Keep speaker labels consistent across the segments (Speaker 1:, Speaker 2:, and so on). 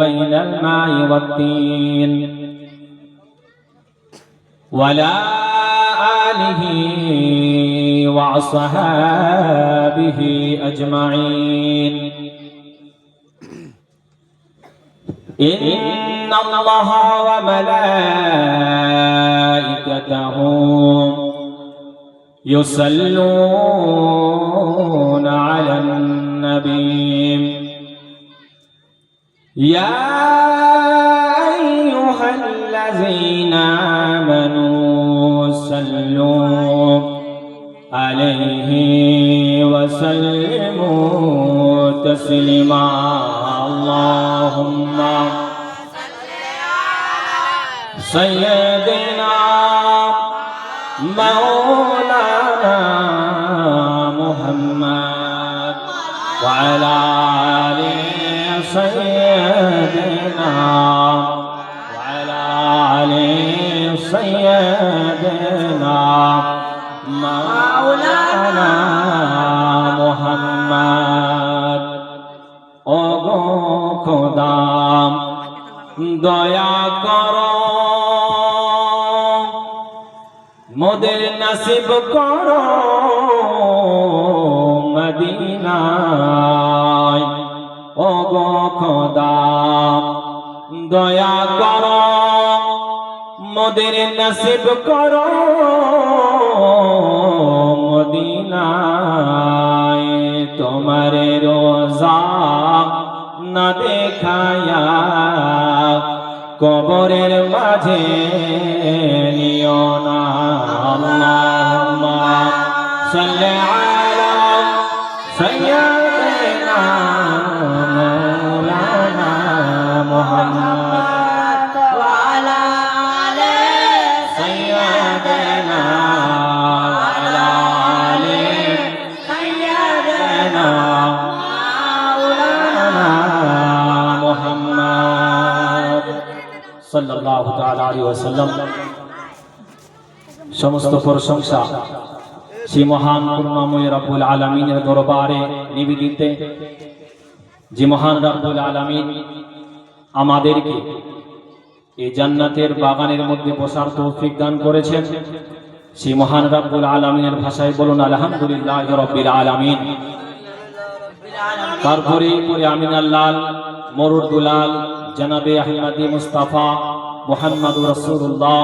Speaker 1: بين الماء والطين ولا آله وأصحابه أجمعين. إن الله وملائكته يصلون على النبي يا أيها الذين آمنوا صلوا عليه وسلموا تسليما. اللهم سيدنا مولانا محمد وعلى آل سيدنا وعلى آل سيدنا مولانا محمد. ওগো খোদা দয়া করো, মোদের নসিব করো মদিনায়। ওগো খোদা দয়া করো, মোদের নসিব করো মদিনায়। তোমার রোজা না দেখায়া কবরের মাঝে নিও না। আল্লাহুম্মা সাল্লি আলা সাইয়্যিদিনা মাওলানা মুহাম্মদ ওয়া আলা আলি সাইয়্যিদিনা ওয়া আলা আলি সাইয়্যিদিনা মাওলানা মুহাম্মদ সাল্লাল্লাহু তাআলা আলাইহি ওয়াসাল্লাম। সমস্ত প্রশংসা সেই মহান করুণাময় রব্বুল আলামিনের দরবারে নিবেদিত, যে মহান রব্বুল আলামিন আমাদেরকে এই জান্নাতের বাগানের মধ্যে বসার তৌফিক দান করেছেন। সেই মহান রব্বুল আলামিনের ভাষায় বলুন আলহামদুলিল্লাহি রাব্বিল আলামিন। তারপরে আমিন আল্লাহ মরুর দুলাল জনাবে আহমদী মুস্তাফা মুহাম্মদুর রাসূলুল্লাহ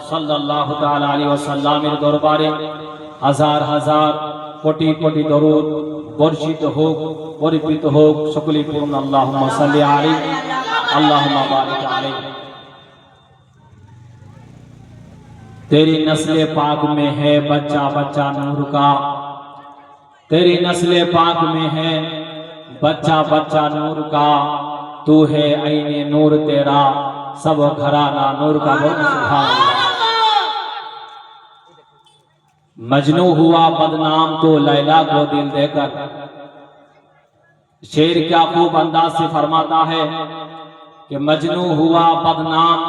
Speaker 1: সাল্লাল্লাহু তাআলা আলাইহি ওয়াসাল্লামের দরবারে হাজার হাজার কোটি কোটি দরুদ বর্ষিত হোক, পরিবৃত হোক। সকলেই পড়ুন আল্লাহুম্মা সাল্লি আলাইহি আল্লাহুম্মা বারিক আলাইহি। तेरी नस्ल पाक में है बच्चा बच्चा नूर का, तेरी नस्ल पाक में है बच्चा बच्चा नूर का, तू है आईने नूर तेरा सब घराना नूर का। सुभान अल्लाह। मजनू हुआ बदनाम तो लैला को दिल देकर। शेर क्या खूब अंदाज से फरमाता है कि मजनू हुआ बदनाम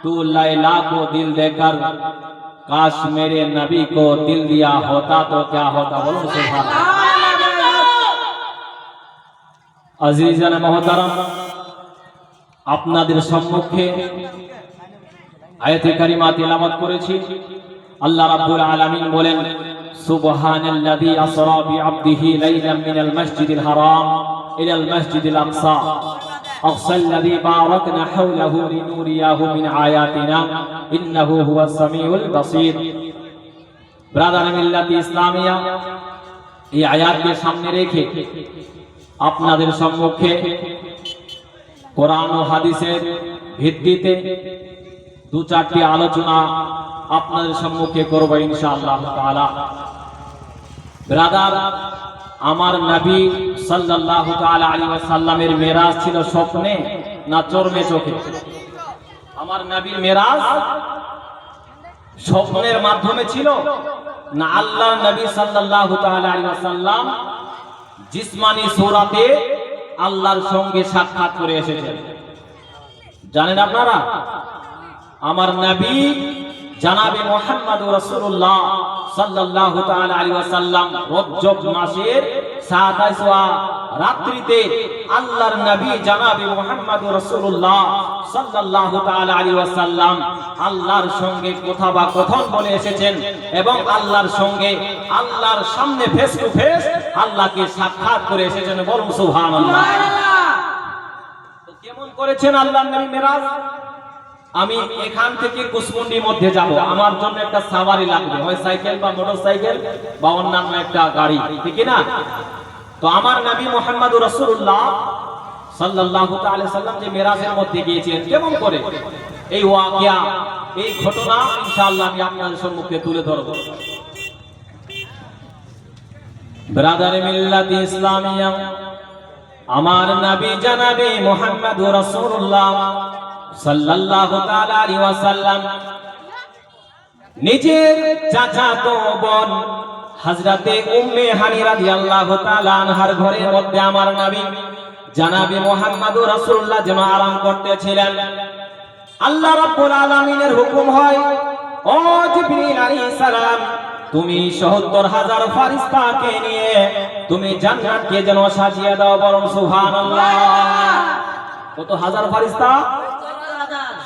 Speaker 1: तू लैला को दिल देकर, काश मेरे नबी को दिल दिया होता तो क्या होता। बोलो सुभान अल्लाह। अजीजान मोहतरम, আপনাদের সম্মুখে আয়াতে কারিমা তেলাওয়াত করেছি। আল্লাহ রাব্বুল আলামিন বলেন, সুবহানাল্লাযী আসরা বিআবদিহি লাইলাম মিনাল মাসজিদিল হারাম ইলাল মাসজিদিল আকসা আকসাল্লাযী বারাকনা হাওলাহু লিনুরিয়াহু মিন আয়াতিনা ইন্নাহু হুয়াস সামিউল বাসীর। ব্রাদার মিল্লাত ইসলামিয়া, এই আয়াতকে সামনে রেখে আপনাদের সম্মুখে কোরআন ও হাদিসের ভিত্তিতে দু চারটি আলোচনা আপনাদের সম্মুখে করব ইনশাআল্লাহ তাআলা। ব্রাদার, আমার নবী সাল্লাল্লাহু তাআলা আলাইহি ওয়াসাল্লামের মেরাজ ছিল স্বপ্নে না চরমে চোখে? আমার নবীর মেরাজ স্বপ্নের মাধ্যমে ছিল না আল্লাহর নবী সাল্লাল্লাহু তাআলা আলাইহি ওয়াসাল্লাম জিসমানি সূরাতে আল্লাহর সঙ্গে সাক্ষাৎ করে এসেছেন? জানেন আপনারা? আমার নবী জানাবে মুহাম্মদুর রাসূলুল্লাহ সাল্লাল্লাহু তাআলা আলাইহি ওয়াসাল্লাম রজব মাসের 27ওয়া রাত্রিতে আল্লাহর নবী জনাবে মুহাম্মদুর রাসূলুল্লাহ সাল্লাল্লাহু তাআলা আলাইহি ওয়াসাল্লাম আল্লাহর সঙ্গে কথোপকথন বলে এসেছেন এবং আল্লাহর সঙ্গে আল্লাহর সামনে ফেস টু ফেস আল্লাহকে সাক্ষাৎ করে এসেছেন। বলুন সুবহানাল্লাহ। তো কেমন করেছেন আল্লাহর নবী মেরাজ? আমি এখান থেকে কুসমুন্ডির মধ্যে যাব, আমার জন্য একটা সাওয়ারি লাগবে, হয় সাইকেল বা মোটরসাইকেল বা অন্যান্য একটা গাড়ি, ঠিক না? তো আমার নবী মুহাম্মদুর রাসূলুল্লাহ সাল্লাল্লাহু তাআলা সাল্লাম যে মেরাজের মধ্যে গিয়েছেন কেমন করে, এই ওয়াকিয়া, এই ঘটনা ইনশাআল্লাহ আমি আপনাদের সম্মুখে তুলে ধরব। ব্রাদার মিল্লাত ইসলামিয়া, আমার নবী জনাবে মুহাম্মদুর রাসূলুল্লাহ সাল্লাল্লাহু তাআলা আলাইহি ওয়াসাল্লাম নিজের চাচাতো বোন হযরতে উম্মে হানি রাদিয়াল্লাহু তাআলা আনহার ঘরের মধ্যে আমার নবী জনাবে মুহাম্মদুর রাসূলুল্লাহ যেন আরাম করতেছিলেন। আল্লাহ রাব্বুল আলামিনের হুকুম হয়, ও জিবরিল আলাইহিস সালাম, তুমি ৭০,০০০ ফেরেশতাকে নিয়ে তুমি জান্নাতকে যেন সাজিয়ে দাও। বলুন সুবহানাল্লাহ। কত হাজার ফেরেশতা?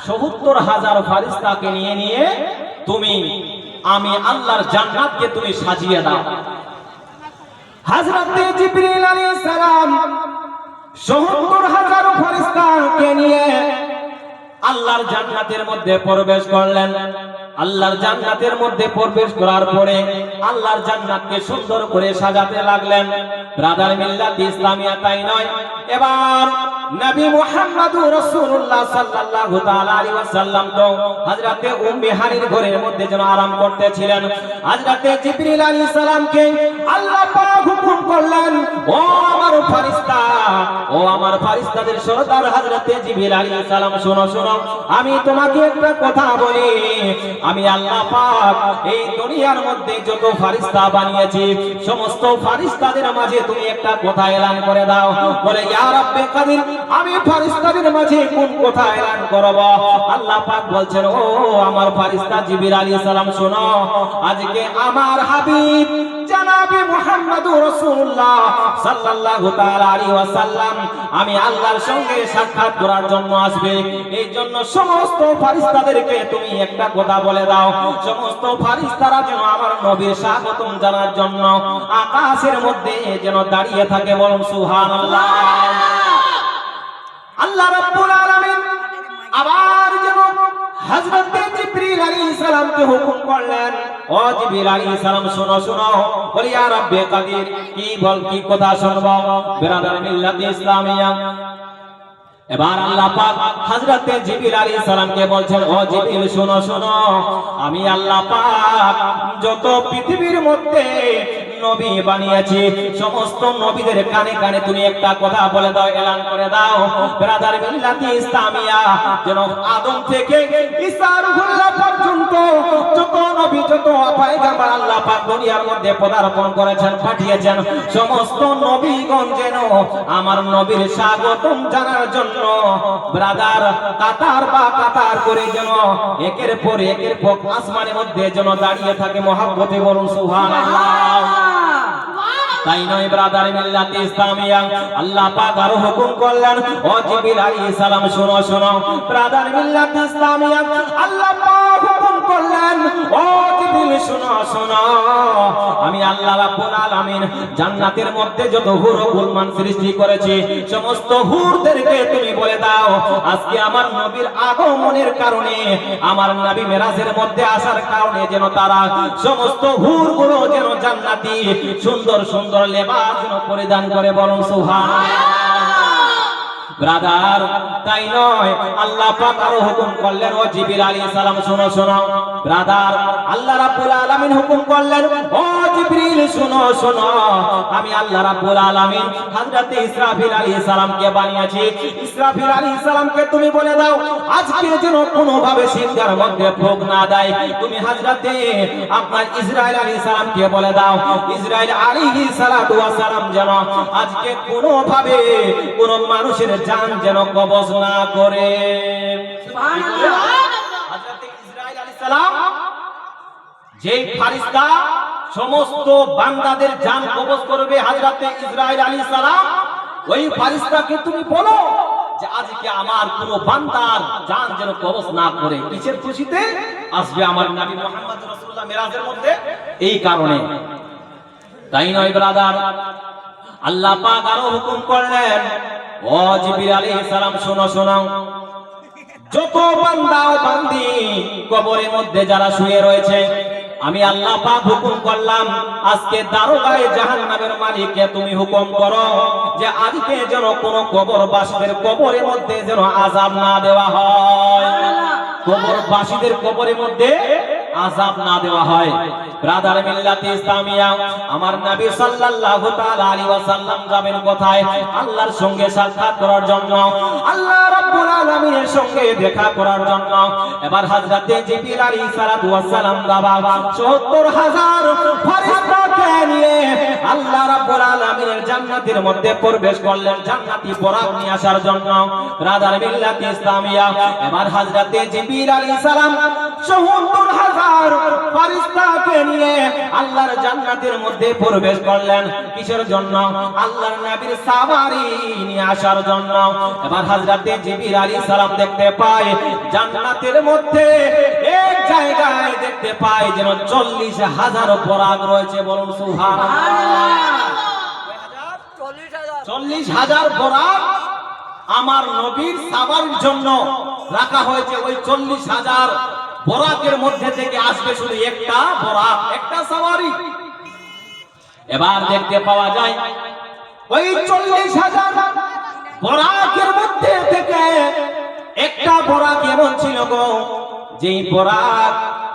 Speaker 1: ৭০,০০০ ফেরেশতাকে নিয়ে তুমি আমি আল্লাহর জান্নাতকে তুমি সাজিয়ে দাও। হযরতে জিবরিল আলাইহিস সালাম ৭০,০০০ ফেরেশতাকে নিয়ে আল্লাহর জান্নাতের মধ্যে প্রবেশ করলেন। আল্লাহর জান্নাতের মধ্যে প্রবেশ করার পরে আল্লাহর জান্নাতকে সুন্দর করে সাজাতে লাগলেন। ব্রাদার মিল্লাত ইসলামিয়া তাই নয়, এবার নবী মুহাম্মদুর রাসূলুল্লাহ সাল্লাল্লাহু তাআলা আলাইহি ওয়াসাল্লাম তো হযরতে উম্মে হানির ঘরের মধ্যে যেন আরাম করতেছিলেন। হযরতে জিবরিল আলাইহিস সালামকে আল্লাহ পাক হুকুম করলেন, ও আমার ফেরেশতা, ও আমার ফেরেশতাদের সরদার হযরতে জিবরিল আলাইহিস সালাম, শোনো শোনো, আমি তোমাকে একটা কথা বলি। আমি আল্লাহ পাক এই দুনিয়ার মধ্যে যত ফেরেশতা বানিয়েছি সমস্ত ফেরেশতাদের মাঝে তুমি একটা কথা এলান করে দাও। বলে, ইয়া রাব্বে কাদির, আমি ফেরেশতাদের মাঝে কোন কথা এলান করব? আল্লাহ পাক বলছেন, ও আমার ফেরেশতা জিবরিল আলাইহিস সালাম, শোনো, আজকে আমার হাবিব জনাবে মুহাম্মদুর রাসূলুল্লাহ সাল্লাল্লাহু তাআলা আলাইহি ওয়াসাল্লাম আমি আল্লাহর সঙ্গে সাক্ষাৎ করার জন্য আসবে। এই জন্য সমস্ত ফেরেশতাদেরকে তুমি একটা কথা বলে দাও, সমস্ত ফেরেশতারা যেন আমার নবীর স্বাগতম জানার জন্য আকাশের মধ্যে যেন দাঁড়িয়ে থাকে। বলুন সুবহানাল্লাহ। আল্লাহ রাব্বুল আলামিন আবার যেন হযরতে জিবরিল আলাইহিস সালামকে হুকুম করলেন, ও জিবরিল আলাইহিস সালাম, শোনো শোনো। বলি, ইয়া রাব্বে কাদির, কি কথা শুনবো? ব্রাদার মিল্লাত ইসলামিয়া, এবার আল্লাহ পাক হযরতে জিবরিল আলাইহিস সালামকে বলছেন, ও জিবরিল, শোনো শোনো, আমি আল্লাহ পাক যত পৃথিবীর মধ্যে নবী বানিয়েছি সমস্ত নবীদের কানে কানে তুমি একটা কথা বলে দাও, এলান করে দাও। ব্রাদার মিল্লাত ইসলামিয়া, যেন আদম থেকে ঈসা রুহুল্লাহ পর্যন্ত যত নবী, যত পয়গম্বর আল্লাহ পাক দুনিয়ার মধ্যে পদার্পণ করেছেন, পাঠিয়েছেন, সমস্ত নবীগণ যেন আমার নবীর স্বাগতম জানার জন্য ব্রাদার কাতার করে যেন একের পর আসমানের মধ্যে যেন দাঁড়িয়ে থাকে মহব্বতে। বলুন সুবহানাল্লাহ। তাই নয় ব্রাদার মিল্লাত ইসলামিয়া, আল্লাহ পাক আরো হুকুম করলেন, ও জিবরিল আলাইহিস সালাম, শোনো শোনো। ব্রাদার মিল্লাত ইসলামিয়া, আল্লাহ পাক হুকুম করলেন, ও জিবরিল, শোনো শোনো, আমি আল্লাহ রাব্বুল আলামিন জান্নাতের মধ্যে যত হুর ও গুলমান সৃষ্টি করেছি সমস্ত হুরদেরকে তুমি বলে দাও, আজকে আমার নবীর আগমনের কারণে, আমার নবী মেরাজের মধ্যে আসার কারণে যেন তারা সমস্ত হুরগুলো যেন জান্নাতি সুন্দর সুন্দর লেবাস যেন পরিধান করে। বলুন সুবহানাল্লাহ। ব্রাদার, তাই নয়, আল্লাহ পাক আরো হুকুম করলেন, ও জিবরিল আলাইহিস সালাম, শোনো শোনো। ব্রাদার, আল্লাহ রাব্বুল আলামিন হুকুম করলেন, ও জিবরিল, শোনো শোনো, আমি আল্লাহ রাব্বুল আলামিন হযরতে ইসরাফিল আলাইহিস সালামকে বানিয়েছি। ইসরাফিল আলাইহিস সালামকে তুমি বলে দাও, আজকে যেন কোনো ভাবে সিংহার মধ্যে ফোক না দেয়। তুমি হযরতে আপনার ইসরাইল আলাইহিস সালামকে বলে দাও, ইসরাইল আলাইহিস সালাতু ওয়াস সালাম যেন আজকে কোনো ভাবে কোনো মানুষের জান যেন কবজ না করে। সুবহানাল্লাহ। হযরতে ইসরাইল আলাইহিস সালাম যে ফারিস্তা সমস্ত বান্দাদের জান কবজ করবে হযরতে ইসরাইল আলাইহিস সালাম, ওই ফারিস্তাকে তুমি বলো যে আজকে আমার কোন বান্দার জান যেন কবজ না করে। কিসের খুশিতে আসবে আমার নবী মুহাম্মদ রাসূলুল্লাহ মিরাজের মধ্যে? এই কারণে। তাই নয় ব্রাদার, আল্লাহ পাক আরো হুকুম করলেন, ও জিবরিল আলাইহিস সালাম শোনো শোনো, যত বান্দা ও বান্দি কবরের মধ্যে যারা শুয়ে রয়েছে, আমি আল্লাহ পাক হুকুম করলাম আজকে দারোগায়ে জাহান্নামের মালিককে তুমি হুকুম করো যে আজকে যেন কোন কবরবাসীদের কবরের মধ্যে যেন আযাব না দেওয়া হয়, কবরবাসীদের কবরের মধ্যে আযাব না দেওয়া হয়। ব্রাদার মিল্লাতে ইসলামিয়া, আমার নবী সাল্লাল্লাহু তাআলা আলাইহি ওয়াসাল্লাম যাবেন কোথায়? আল্লাহর সঙ্গে সাক্ষাৎ করার জন্য, আল্লাহ রাব্বুল আলামিনের সঙ্গে দেখা করার জন্য। এবার হযরতে জিবরিল আলাইহিস সালাতু ওয়াস সালাম বাবা ৭০,০০০ ফেরেশতাকে নিয়ে আল্লাহ রাব্বুল আলামিনের জান্নাতের মধ্যে প্রবেশ করলেন জান্নাতি পরাগ নিয়ে আসার জন্য। ব্রাদার মিল্লাতে ইসলামিয়া, এবার হযরতে জিবরিল আলাইহিস সালাম ৭০,০০০ ফেরেশতাকে নিয়ে আল্লাহর জান্নাতের মধ্যে প্রবেশ করলেন। কিসের জন্য? আল্লাহর নবীর সাওয়ারি নিয়ে আসার জন্য। এবার হযরতে জিবরিল আলাইহিস সালাম দেখতে পায় জান্নাতের মধ্যে এক জায়গায় দেখতে পায় যেন ৪০,০০০ পরাগ রয়েছে। বলুন সুবহানাল্লাহ। ৪০,০০০ পরাগ আমার নবীর সাওয়ারির জন্য রাখা হয়েছে। ওই ৪০,০০০ বরাকের মধ্যে থেকে আসবে শুধু একটা বরাক, একটা সাওয়ারি। এবার দেখতে পাওয়া যায় ওই ৪০,০০০ বরাকের মধ্যে থেকে একটা বরাক এমন ছিল গো, যেই বরাক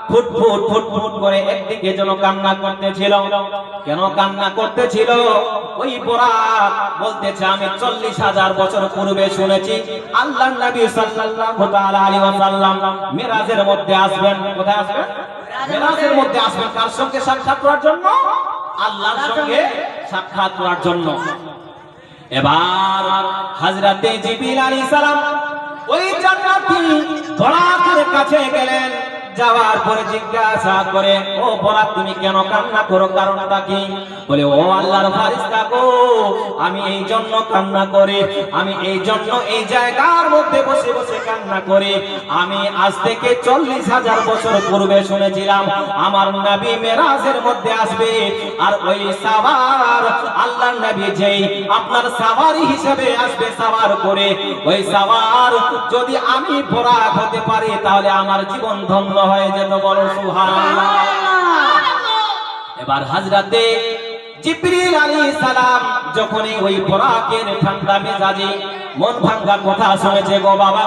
Speaker 1: ফুটফুট ফুটফুট করে একদিকে যেন কান্না করতেছিল। কেন কান্না করতেছিল? ওই বরাক বলতেছে, আমি ৪০,০০০ বছর পূর্বে শুনেছি আল্লাহর নবী সাল্লাল্লাহু তাআলা আলাইহি ওয়াসাল্লাম মিরাজের মধ্যে আসবেন। কোথায় আসবেন? মিরাজের মধ্যে আসবেন। কার সঙ্গে সাক্ষাৎ করার জন্য? আল্লাহর সঙ্গে সাক্ষাৎ করার জন্য। এবার হযরতে জিবরিল আলাইহিস সালাম ওই জান্নাতি বরাকের কাছে গেলেন। যাওয়ার পরে জিজ্ঞাসা করে, ও বরাক তুমি কেন কান্না করো? কারণটা কি? বলে, ও আল্লাহর ফেরেশতা গো, আমি এই জন্য কান্না করি, আমি এই জন্য এই জায়গার মধ্যে বসে বসে কান্না করি। আমি আজ থেকে ৪০,০০০ বছর পূর্বে শুনেছিলাম আমার নবী মেরাজের মধ্যে আসবে, আর ওই সাওয়ার আল্লাহর নবী যেই আপনার সাওয়ারি হিসেবে আসবে সাওয়ার করে, ওই সাওয়ার যদি আমি বরাক হতে পারি তাহলে আমার জীবন ধন্য হয়ে যেত। বলো সুবহানাল্লাহ। এবার হযরতে জিবরিল আলাইহিস সালাম যখনই ওই বরাকের ঠান্ডা মেজাজে মন ভাঙ্গা কথা শুনেছে গো বাবা,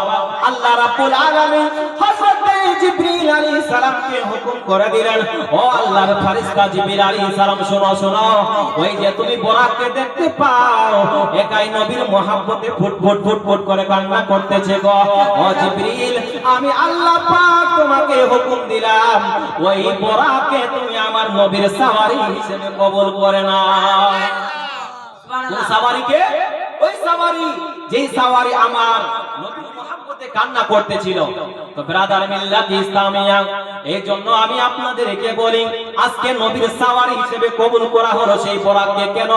Speaker 1: আল্লাহ রাব্বুল আলামিন হযরতে জিবরিল আলাইহিস সালামকে হুকুম করে দিলেন, ও আল্লাহর ফেরেশতা জিবরিল আলাইহিস সালাম শোনো শোনো, ওই যে তুমি বরাককে দেখতে পাও, একাই নবীর মহব্বতে ফুটফুট ফুটফুট করে কান্না করতেছে গো। ও জিবরিল, আমি আল্লাহ পাক তোমাকে হুকুম দিলাম ওই বরাককে তুমি আমার নবীর সাওয়ারি হিসেবে কবুল করে নাও। কোন সাওয়ারিকে? ওই সাওয়ারি যেই সাওয়ারি আমার নবীর মহব্বতে কান্না করতেছিল। তো ব্রাদার মিল্লাত ইসলামিয়া, এই জন্য আমি আপনাদেরকে বলি আজকে নবীর সাওয়ারি হিসেবে কবুল করা হলো সেই বরাককে। কেন?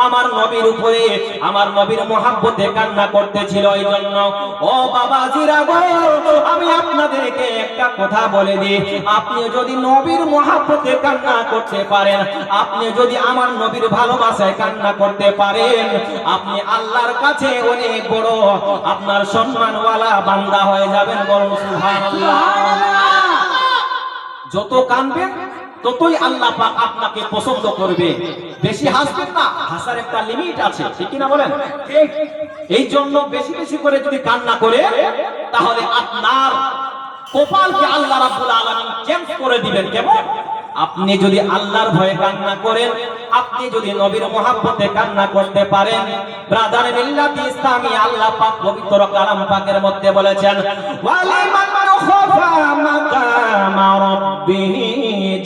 Speaker 1: আমার নবীর উপরে আমার নবীর মহব্বতে কান্না করতেছিল। এই জন্য ও বাবাজিরা গো, আমি আপনাদেরকে একটা কথা বলে দিই, আপনি যদি নবীর মহব্বতে কান্না করতে পারেন, আপনি যদি আমার নবীর ভালোবাসায় কান্না করতে পারেন, আপনি আল্লাহর কাছে অনেক বড় আপনার সম্মানওয়ালা বান্দা হয়ে যাবেন। বলুন সুবহানাল্লাহ। যত কাঁদবেন ততই আল্লাহ পাক আপনাকে পছন্দ করবে। বেশি হাসবেন না, হাসার একটা লিমিট আছে, ঠিক কি না বলেন? এই জন্য বেশি বেশি করে যদি কান্না করে তাহলে আপনার কপালকে আল্লাহ রাব্বুল আলামিন চেঞ্জ করে দিবেন। কেমন? আপনি যদি আল্লাহর ভয়ে কান্না করেন, আপনি যদি নবীর মহব্বতে কান্না করতে পারেন, ব্রাদার মিল্লাত ইসলামী, আল্লাহ পাক পবিত্র কালাম পাকের মধ্যে বলেছেন, ওয়ালিমান খাফা মাকামা রাব্বিহি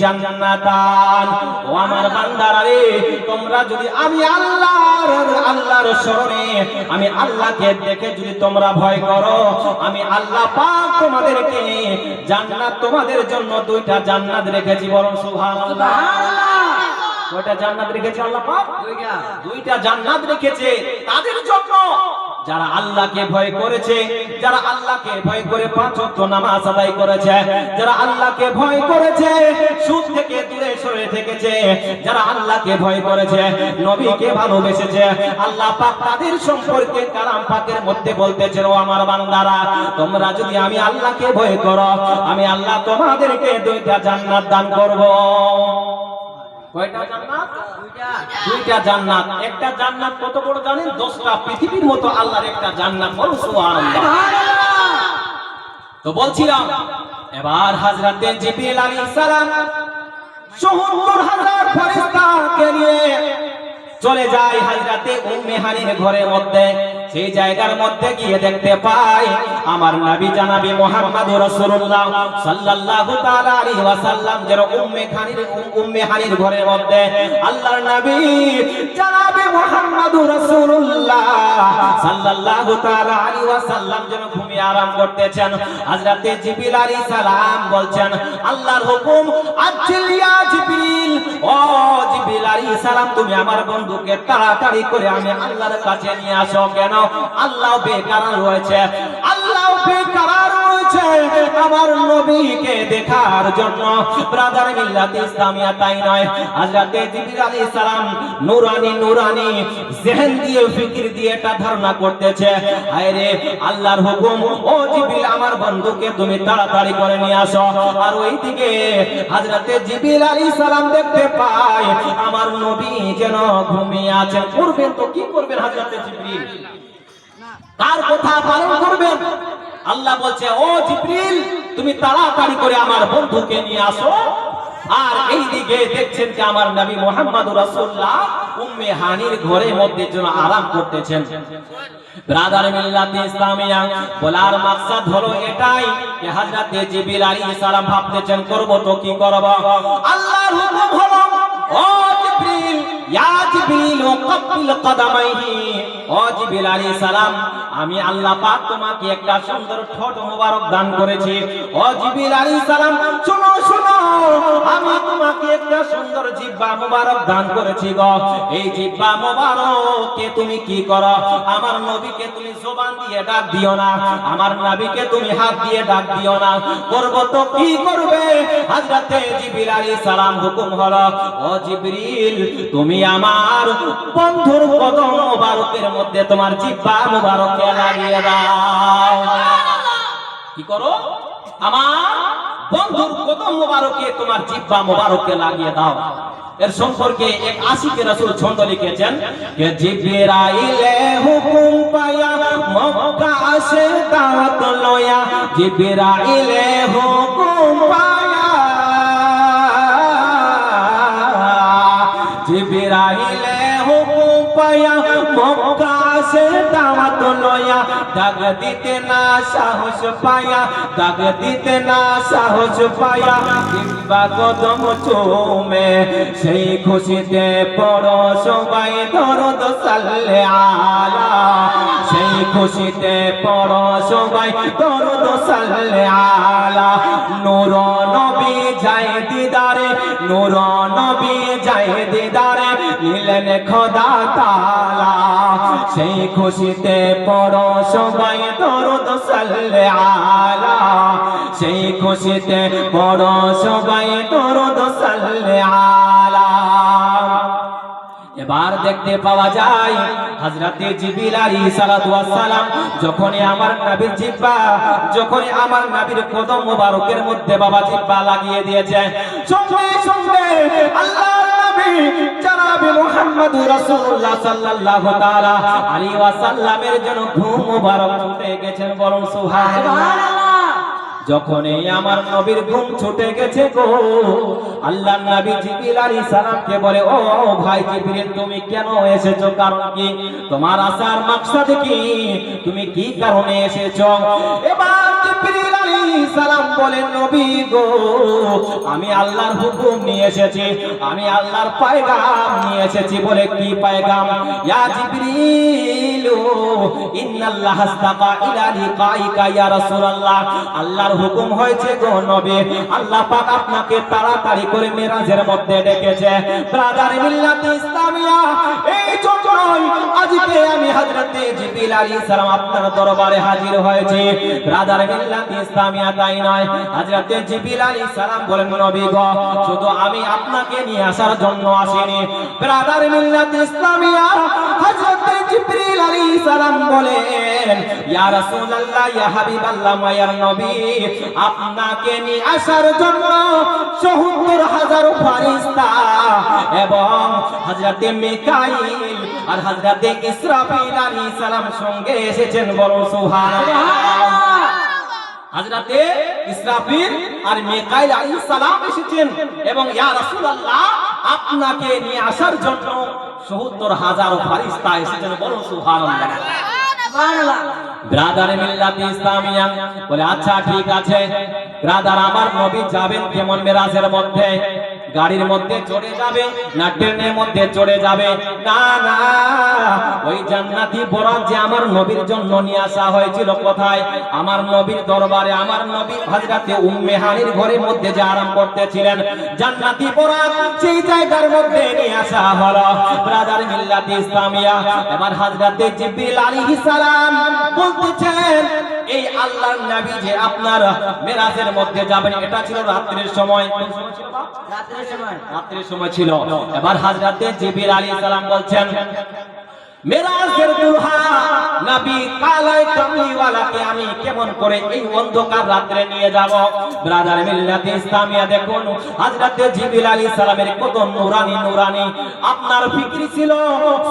Speaker 1: জান্নাতান। ও আমার বান্দারা রে, তোমরা যদি আমি আল্লাহর শরণে, আমি আল্লাহকে দেখে যদি তোমরা ভয় করো, আমি আল্লাহ পাক তোমাদেরকে জান্নাত, তোমাদের জন্য দুইটা জান্নাত রেখেছি। বলুন সুবহানাল্লাহ। কয়টা জান্নাত রেখেছে আল্লাহ পাক? দুইটা জান্নাত রেখেছে তাদের জন্য যারা আল্লাহকে ভয় করেছে, যারা আল্লাহকে ভয় করে 5 ওয়াক্ত নামাজ আদায় করেছে, যারা আল্লাহকে ভয় করেছে, সুদ থেকে দূরে সরে থেকেছে, যারা আল্লাহকে ভয় করেছে, নবীকে ভালোবেসেছে, আল্লাহ পাক তাদের সম্পর্কে কালাম পাকের মধ্যে বলতেছেন, ও আমার বান্দারা, তোমরা যদি আমি আল্লাহকে ভয় করো, আমি আল্লাহ তোমাদেরকে দুইটা জান্নাত দান করব। কয়টা জান্নাত? দুইটা জান্নাত। একটা জান্নাত কত বড় জানেন? 10টা পৃথিবীর মতো আল্লাহর একটা জান্নাত। বলুন সুবহানাল্লাহ। তো বলছিলাম, এবার হযরতে জিবরিল আলাইহিস সালাম ৭৪,০০০ ফেরেশতাকে নিয়ে চলে যায় হযরতে উম্মে হানির ঘরের মধ্যে। সেই জায়গার মধ্যে গিয়ে দেখতে পাই আমার নবী জনাবে মুহাম্মদুর রাসূলুল্লাহ সাল্লাল্লাহু তাআলা আলাইহি ওয়াসাল্লাম যেন উম্মে হানির ঘরের মধ্যে আল্লাহর নবী জনাবে মুহাম্মদুর রাসূলুল্লাহ সাল্লাল্লাহু তাআলা আলাইহি ওয়াসাল্লাম যেন ঘুমিয়ে আরাম করতেছেন। হযরতে জিবরিল আলাইহিস সালাম বলছেন, আল্লাহর হুকুম, আজলিয়া জিবরিল, ও জিবরিল আলাইহিস সালাম, তুমি আমার বন্ধুকে তাড়াতাড়ি করে আমি আল্লাহর কাছে নিয়ে আসো। কেন? আল্লাহ বেকারার রয়েছে, আল্লাহ বেকারার রয়েছে আমার নবীকে দেখার জন্য। ব্রাদার মিল্লাত ইসলামিয়া তাই নয়, হযরতে জিবরিল আলাইহিস সালাম নুরানি জেহেন দিয়ে, ফিকির দিয়ে এটা ধারণা করতেছে, হায় রে আল্লাহর হুকুম, ও জিবরিল আমার বন্ধুকে তুমি তাড়াতাড়ি করে নিয়ে আসো। আর ওইদিকে হযরতে জিবরিল আলাইহিস সালাম দেখতে পায় আমার নবী যেন ঘুমিয়ে আছেন। করবেন তো কি করবেন হযরতে জিবরিল? তার কথা পালন করবেন। আল্লাহ বলছে, ও জিবরিল তুমি তাড়াতাড়ি করে আমার বন্ধুকে নিয়ে আসো। আর এইদিকে দেখছেন যে আমার নবী মুহাম্মদুর রাসূলুল্লাহ উম্মে হানির ঘরের মধ্যে যেন আরাম করতেছেন। ব্রাদার মিল্লাত ইসলামিয়া, বলার মাকসাদ হলো এটাই যে হযরতে জিবরিল আলাইহিস সালাম ভাবতেছেন, করব তো কি করব। আল্লাহর হুকুম হলো, ও জিবরিল, ইয়া জিবরিল ওয়াক্বিল কদামাইহি, ও জিবরিল আলাইহিস সালাম, আমি আল্লাহ পাক তোমাকে একটা সুন্দর ঠোঁট মোবারক দান করেছি। ও জিবরিল আলাইহিস সালাম, শুনো শুনো, আমি তোমাকে একটা সুন্দর জিহ্বা মোবারক দান করেছি গো। এই জিহ্বা মোবারককে তুমি কি করো? আমার নবীকে তুমি জবান দিয়ে ডাক দিও না, আমার নবীকে তুমি হাত দিয়ে ডাক দিও না। করব তো কি করবে? হযরতে জিবরিল আলাইহিস সালাম হুকুম হলো, ও জিবরিল তুমি আমার বন্ধুর কদম মোবারকের মধ্যে তোমার জিহ্বা মোবারককে লাগিয়ে দাও। কি করো? আমার বন্ধুর কদম মোবারকে তোমার জিহ্বা মোবারককে লাগিয়ে দাও। এর সম্পর্কে এক আশিকে রাসূল ছন্দ লিখেছেন যে জিবরাইলে হুকুম পায়া মক্কা আসে দাওয়াত লয়া, জিবরাইলে হুকুম পায়া, জিবরাইলে হুকুম পায়া মক্কা আসে দাওয়াত লয়া, দাগ দিতে না সাহস পায়া, দাগ দিতে না সাহস পায়া, জিহ্বা কদম চুমে, সেই খুশিতে পড়ো সবাই দরুদ সাল্লে আলা, সেই খুশিতে পড়ো সবাই দরুদ সাল্লে আলা। নূর নবী যায় দিদারে, নূর নবী যায় দিদারে, নিলেন খোদা তাআলা, সেই খুশিতে পড়ো সবাই দরুদ সাল্লে আলা, সেই খুশিতে পড়ো সবাই দরুদ সাল্লে আলা। এবার দেখতে পাওয়া যায় হযরতে জিবরিল আলাইহিস সালাতু ওয়াস সালাম যখনই আমার নবীর জিহ্বা, যখনই আমার নবীর কদম মোবারকের মধ্যে বাবা জিহ্বা লাগিয়ে দিয়েছে, সঙ্গে সঙ্গে আল্লাহর নবী জনাবে মুহাম্মদুর রাসূলুল্লাহ সাল্লাল্লাহু তাআলা আলাইহি ওয়াসাল্লামের জন্য ঘুম মোবারক ছুটে গেছেন। বলুন সুবহানাল্লাহ। যখনই আমার নবীর ঘুম ছুটে গেছে গো, আল্লাহর নবী জিবরিল আলাইহিস সালামকে বলে, ও ভাই জিবরিল তুমি কেন এসেছো? কারণ কি? তোমার আসার মাকসাদ কি? তুমি কি কারণে এসেছো? এবার জিবরিল আলাইহিস সালাম বলেন নবী গো আমি আল্লাহর হুকুম নিয়ে এসেছি, আমি আল্লাহর পয়গাম নিয়ে এসেছি। বলে কি পয়গাম? ইয়া জিবরিল ইন্নাল্লাহ আস্তাকা ইলা লিকাইকা ইয়া রাসূলুল্লাহ, আল্লাহর হুকুম হয়েছে গো নবী, আল্লাহ পাক আপনাকে তাড়াতাড়ি করে মেরাজের মধ্যে ডেকেছে। ব্রাদার মিল্লাত ইসলামিয়া, এই জন্যই আজকে আমি হযরতে জিবরিল আলাইহিস সালাম আপনার দরবারে হাজির হয়েছি। ব্রাদার মিল্লাত ইসলামিয়া, তাই নয়, হযরতে জিবরিল আলাইহিস সালাম বলেন নবী গো শুধু আমি আপনাকে নিয়ে আসার জন্য আসিনি। ব্রাদার মিল্লাত ইসলামিয়া, হযরতে জিবরিল আলাইহিস সালাম বলেন ইয়া রাসূলুল্লাহ, ইয়া হাবিবাল্লাহ, মায়ার নবী, আপনাকে নিয়ে আসার জন্য ৭০,০০০ ফেরেশতা এবং হযরতে মিকাইল আর হযরতে ইসরাফিল আলাইহিস সালাম সঙ্গে এসেছেন। বলো সুবহানাল্লাহ। হযরতে ইসরাফিল আর মিকাইল আলাইহিস সালাম এসেছেন এবং ইয়া রাসূলুল্লাহ আপনাকে নিয়ে আসার জন্য ৭০,০০০ ফেরেশতা এসেছেন। বলো সুবহানাল্লাহ। ব্রাদার মিল্লাত ইসলামিয়া বলে আচ্ছা ঠিক আছে ব্রাদার, আমার নবী যাবেন কেমন মেরাজের মধ্যে? গাড়ির মধ্যে চড়ে যাবে না ট্রেনের মধ্যে চড়ে যাবে? না না, ওই জান্নাতি বরাত যে আমার নবীর জন্য নিয়ে আসা হয়েছিল কোথায়? আমার নবীর দরবারে। আমার নবী হযরতে উম্মে হানির ঘরের মধ্যে যে আরাম করতেছিলেন, জান্নাতি বরাত সেই জায়গার মধ্যে নিয়ে আসা হলো। ব্রাদার মিল্লাত ইসলামিয়া, এবার হযরতে জিবরিল আলাইহিস সালাম বলতেছেন এই আল্লাহর নবী যে আপনার মেরাজের মধ্যে যাবেন, এটা ছিল রাত্রির সময়। রাত্রির সময় ছিল। এবার হযরতে জিবরিল আলাইহিস সালাম বলছেন মেরাজের দুহা নবী কালাই কামলিওয়ালাকে আমি কেমন করে এই অন্ধকার রাতে নিয়ে যাব? ব্রাদার মিল্লাত ইসলামিয়া, দেখুন হযরতে জিবরিল আলাইহিস সালামের কত নূরানি নূরানি আপনার ফিকরি ছিল,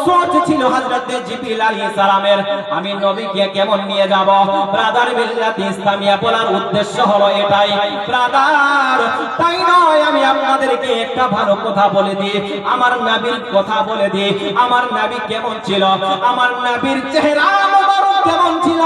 Speaker 1: সোচ ছিল হযরতে জিবরিল আলাইহিস সালামের, আমি নবীকে কেমন নিয়ে যাব? ব্রাদার মিল্লাত ইসলামিয়া বলার উদ্দেশ্য হলো এটাই ব্রাদার, তাই নয়, আমি আপনাদেরকে একটা ভালো কথা বলে দিই, আমার নবীর কথা বলে দিই। আমার নবী কেমন ছিল? আমার নবীর চেহারা মোবারক কেমন ছিল?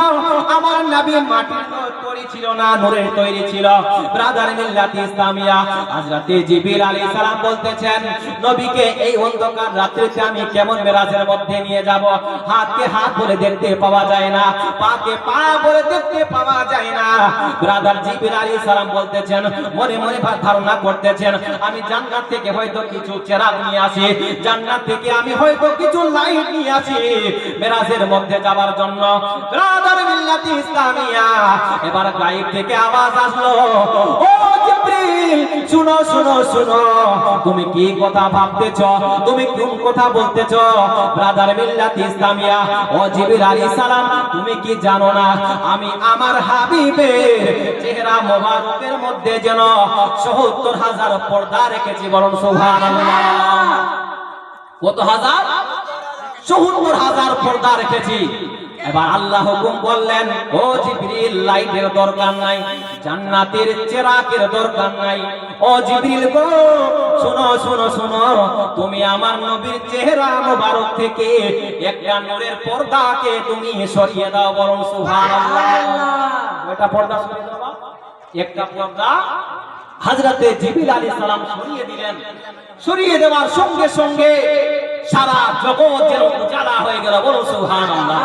Speaker 1: আমার নবী মাটির তৈরি ছিল না, নূরের তৈরি ছিল। ব্রাদার মিল্লাত ইসলামিয়া, হযরতে জিবরিল আলাইহিস সালাম বলতেছেন নবীকে এই অন্ধকার রাত্রিতে আমি কেমন মেরাজের মধ্যে নিয়ে যাব? হাতকে হাত বলে দেখতে পাওয়া যায় না, পাকে পা বলে দেখতে পাওয়া যায় না। ব্রাদার জিবরিল আলাইহিস সালাম বলতেছেন, মনে মনে ধারণা করতেছেন আমি জান্নাত থেকে হয়তো কিছু চেরাগ নিয়ে আসি, জান্নাত থেকে আমি হয়তো কিছু লাইট নিয়ে আসি মেরাজের মধ্যে যাবার জন্য। ব্রাদার মিল্লাত ইসলামিয়া, এবার গায়েব থেকে আওয়াজ আসলো, ও জিবরিল শুনো শুনো শুনো, তুমি কি কথা ভাবতেছো? তুমি কোন কথা বলতেছো? ব্রাদার মিল্লাত ইসলামিয়া, ও জিবরিল আলাইহিস সালাম, তুমি কি জানো না আমি আমার হাবিবের চেহারা মোবারকের মধ্যে যেন ৭০,০০০ পর্দা রেখেছি? বলুন সুবহানাল্লাহ। কত হাজার? ৭০,০০০ পর্দা রেখেছি। এবার আল্লাহ হুকুম করলেন, ও জিবরিল লাইটের দরকার নাই, জান্নাতের চেরাগের দরকার নাই। ও জিবরিল গো শুনো শুনো শুনো, তুমি আমার নবীর চেহারা মোবারক থেকে একটা নূরের পর্দাকে তুমি সরিয়ে দাও। বলুন সুবহানাল্লাহ। ওটা পর্দা সরিয়ে দাও, একটা পর্দা হযরতে জিবরিল আলাইহিস সালাম সরিয়ে দিলেন। সরিয়ে দেওয়ার সঙ্গে সঙ্গে সারা জগৎ যেন উজালা হয়ে গেল। বলুন সুবহানাল্লাহ।